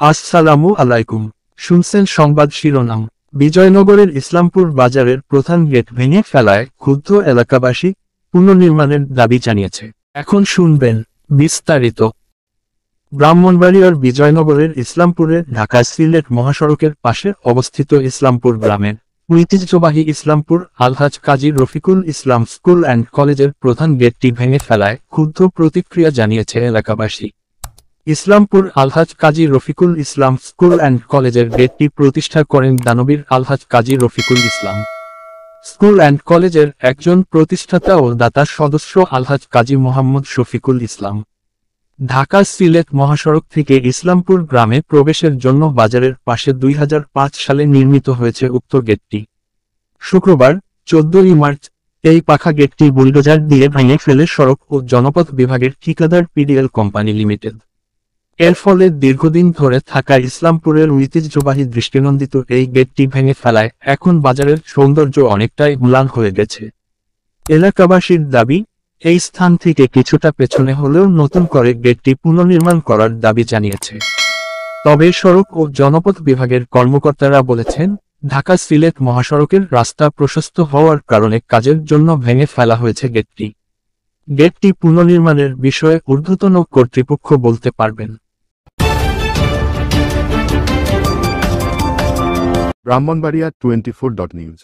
আসসালামু আলাইকুম। শুনছেন সংবাদ শিরোনাম। বিজয়নগরের ইসলামপুর বাজারের প্রধান গেট ভেঙে ফেলায় ক্ষুব্ধ এলাকাবাসী পুনর্নির্মাণের দাবি জানিয়েছে। এখন শুনবেন বিস্তারিত। ব্রাহ্মণবাড়িয়ার বিজয়নগরের ইসলামপুরে ঢাকা সিলেট মহাসড়কের পাশে অবস্থিত ইসলামপুর গ্রামের ঐতিহ্যবাহী ইসলামপুর আলহাজ কাজী রফিকুল ইসলাম স্কুল অ্যান্ড কলেজের প্রধান গেটটি ভেঙে ফেলায় ক্ষুব্ধ প্রতিক্রিয়া জানিয়েছে এলাকাবাসী। ইসলামপুর আলহাজ কাজী রফিকুল ইসলাম স্কুল অ্যান্ড কলেজের গেটটি প্রতিষ্ঠা করেন দানবীর আলহাজ কাজী রফিকুল ইসলাম। স্কুল অ্যান্ড কলেজের একজন প্রতিষ্ঠাতা ও দাতা সদস্য আলহাজ কাজী মোহাম্মদ শফিকুল ইসলাম। ঢাকা সিলেট মহাসড়ক থেকে ইসলামপুর গ্রামে প্রবেশের জন্য বাজারের পাশে 2005 সালে নির্মিত হয়েছে উক্ত গেটটি। শুক্রবার 14 মার্চ এই পাখা গেটটি বুলডোজার দিয়ে ভেঙে ফেলে সড়ক ও জনপথ বিভাগের ঠিকাদার পিডিএল কোম্পানি লিমিটেড। এর ফলে দীর্ঘদিন ধরে থাকা ইসলামপুরের ঐতিহ্যবাহী দৃষ্টিনন্দিত এই গেটটি ভেঙে ফেলায় এখন বাজারের সৌন্দর্য অনেকটাই ম্লান হয়ে গেছে। এলাকাবাসীর দাবি, এই স্থান থেকে কিছুটা পেছনে হলেও নতুন করে গেটটি পুনর্নির্মাণ করার দাবি জানিয়েছে। তবে সড়ক ও জনপথ বিভাগের কর্মকর্তারা বলেছেন, ঢাকা সিলেট মহাসড়কের রাস্তা প্রশস্ত হওয়ার কারণে কাজের জন্য ভেঙে ফেলা হয়েছে গেটটি। গেটটি পুনর্নির্মাণের বিষয়ে ঊর্ধ্বতন কর্তৃপক্ষ বলতে পারবেন। ব্রাহ্মণবাড়িয়া 24.নিউজ।